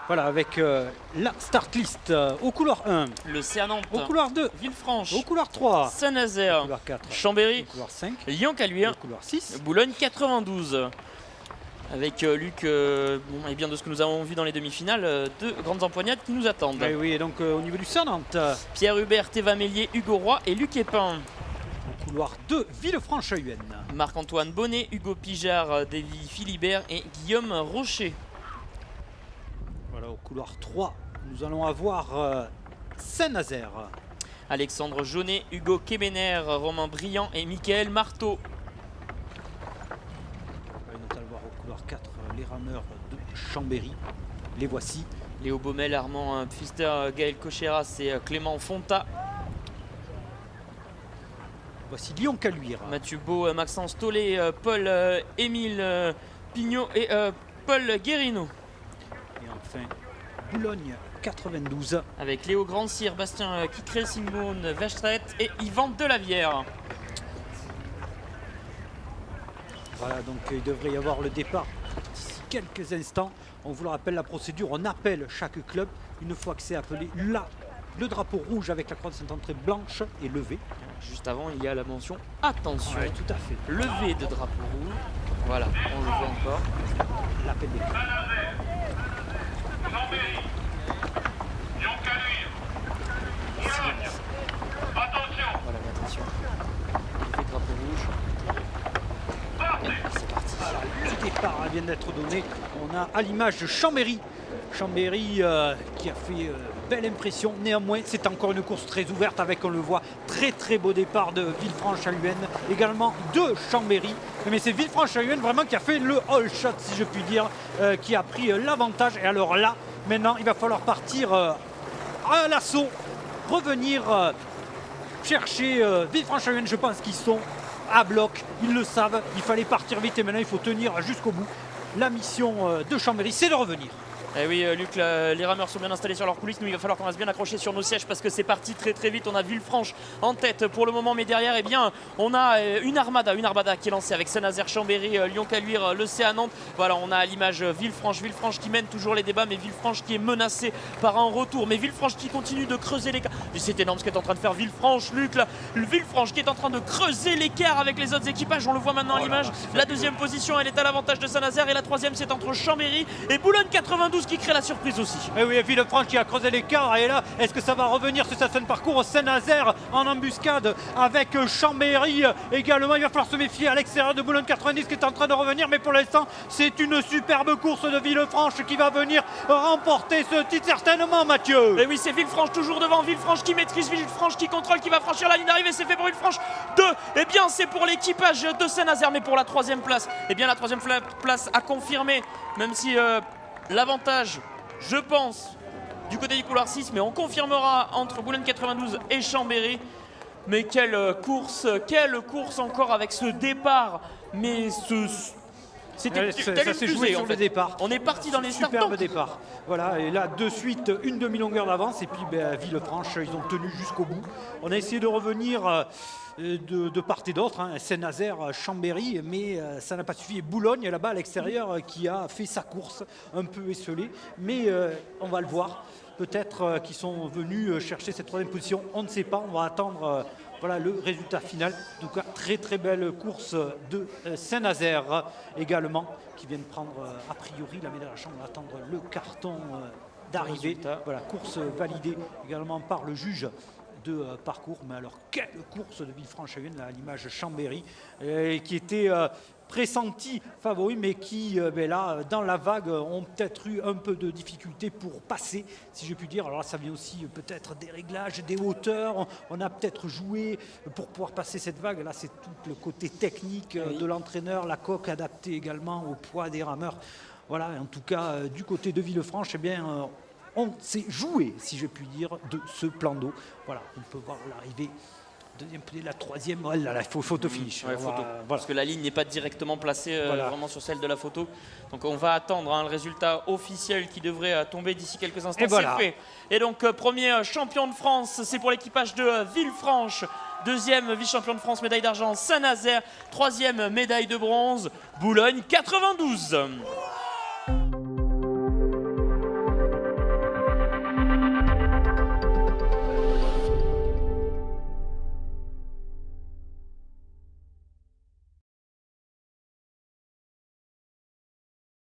Voilà, avec la start list au couloir 1, Le CA Nantes, au couloir 2, Villefranche, au couloir 3, au Saint-Nazaire, couloir 4, au Chambéry, couloir 5, Lyon-Caluire, au couloir 6. Boulogne 92. Avec Luc, bon, et bien de ce que nous avons vu dans les demi-finales, deux grandes empoignades qui nous attendent. Oui, oui, et donc au niveau du CA Nantes, Pierre Hubert, Théva Mélier, Hugo Roy et Luc Épin. au couloir 2, Villefranche-Huenne. Marc-Antoine Bonnet, Hugo Pijard, Davy Philibert et Guillaume Rocher. Voilà, au couloir 3, nous allons avoir Saint-Nazaire. Alexandre Jaunet, Hugo Kebener, Romain Briand et Mickaël Marteau. Et nous allons voir au couloir 4 les rameurs de Chambéry. Les voici. Léo Baumel, Armand Pfister, Gaël Cocheras et Clément Fonta. Voici Lyon-Caluire. Mathieu Beau, Maxence Tollet, Paul Émile Pignot et Paul Guérino. Et enfin, Boulogne 92. Avec Léo Grandcir, Bastien Kicré, Simone Verstret et Yvan Delavière. Voilà, donc il devrait y avoir le départ d'ici quelques instants. On vous le rappelle, la procédure, on appelle chaque club. Une fois que c'est appelé, là, le drapeau rouge avec la croix de Sainte-Entrée blanche est levé. Juste avant, il y a la mention attention. Ouais, tout à fait. Levé de drapeau rouge. Voilà, on le voit encore. L'appel des clubs. Chambéry, Lyon-Caluire, Boulogne, attention, Voilà, mais attention. Levé de drapeau rouge. Et c'est parti. Le départ vient d'être donné. On a à l'image de Chambéry. Chambéry qui a fait belle impression. Néanmoins, c'est encore une course très ouverte avec, on le voit, très beau départ de Villefranche-Huenne. Également de Chambéry. Mais c'est Villefranche-Huenne vraiment qui a fait le all shot, si je puis dire, qui a pris l'avantage. Et alors là, maintenant, il va falloir partir à l'assaut, revenir chercher Villefranche-Huenne. Je pense qu'ils sont à bloc, ils le savent, il fallait partir vite et maintenant il faut tenir jusqu'au bout. La mission de Chambéry, c'est de revenir. Eh oui, Luc, les rameurs sont bien installés sur leurs coulisses. Nous, il va falloir qu'on reste bien accrochés sur nos sièges parce que c'est parti très vite. On a Villefranche en tête pour le moment, mais derrière, eh bien, on a une armada qui est lancée avec Saint-Nazaire, Chambéry, Lyon-Caluire, le CA Nantes. Voilà, on a à l'image Villefranche qui mène toujours les débats, mais Villefranche qui est menacé par un retour. Mais Villefranche qui continue de creuser l'écart. C'est énorme ce qu'est en train de faire Villefranche, Luc. Là, Villefranche qui est en train de creuser l'écart avec les autres équipages. On le voit maintenant à l'image. La deuxième position, elle est à l'avantage de Saint-Nazaire et la troisième, c'est entre Chambéry et Boulogne 92 qui crée la surprise aussi. Et oui, Villefranche qui a creusé l'écart. Et là, est-ce que ça va revenir sur sa scène parcours? Saint-Nazaire en embuscade avec Chambéry également. Il va falloir se méfier à l'extérieur de Boulogne 90 qui est en train de revenir. Mais pour l'instant, c'est une superbe course de Villefranche qui va venir remporter ce titre certainement, Mathieu. Et oui, c'est Villefranche toujours devant. Villefranche qui maîtrise, Villefranche qui contrôle, qui va franchir la ligne d'arrivée. C'est fait pour Villefranche 2. Eh bien, c'est pour l'équipage de Saint-Nazaire. Mais pour la troisième place, eh bien, la troisième place a confirmé, même si l'avantage, je pense, du côté du couloir 6, mais on confirmera entre Boulogne 92 et Chambéry. Mais quelle course encore avec ce départ. Mais c'était ça s'est joué sur le départ. On est parti dans les starts. Superbe départ. Voilà, et là, de suite, une demi-longueur d'avance. Et puis, Villefranche, ils ont tenu jusqu'au bout. On a essayé de revenir de part et d'autre, hein. Saint-Nazaire, Chambéry, mais ça n'a pas suffi. Et Boulogne, là-bas, à l'extérieur, qui a fait sa course un peu esselée. Mais on va le voir. Peut-être qu'ils sont venus chercher cette troisième position. On ne sait pas. On va attendre voilà le résultat final. En tout cas, très belle course de Saint-Nazaire également, qui vient de prendre a priori la médaille à la chambre. On va attendre le carton d'arrivée. Voilà, course validée également par le juge de parcours. Mais alors, quelle course de Villefranche-Huenne, à l'image Chambéry, qui était pressenti favori, mais qui, là, dans la vague, ont peut-être eu un peu de difficulté pour passer, si je puis dire. Alors là, ça vient aussi peut-être des réglages, des hauteurs. On a peut-être joué pour pouvoir passer cette vague. Là, c'est tout le côté technique de l'entraîneur, la coque adaptée également au poids des rameurs. Voilà, en tout cas, du côté de Villefranche, eh bien, on s'est joué, si je puis dire, de ce plan d'eau. Voilà, on peut voir l'arrivée. Deuxième, la troisième, la photo finish. Ouais, photo. Voilà. Parce que la ligne n'est pas directement placée vraiment sur celle de la photo. Donc on va attendre le résultat officiel qui devrait tomber d'ici quelques instants. Et voilà. Fait. Et donc premier champion de France, c'est pour l'équipage de Villefranche. Deuxième vice-champion de France, médaille d'argent, Saint-Nazaire. Troisième médaille de bronze, Boulogne 92.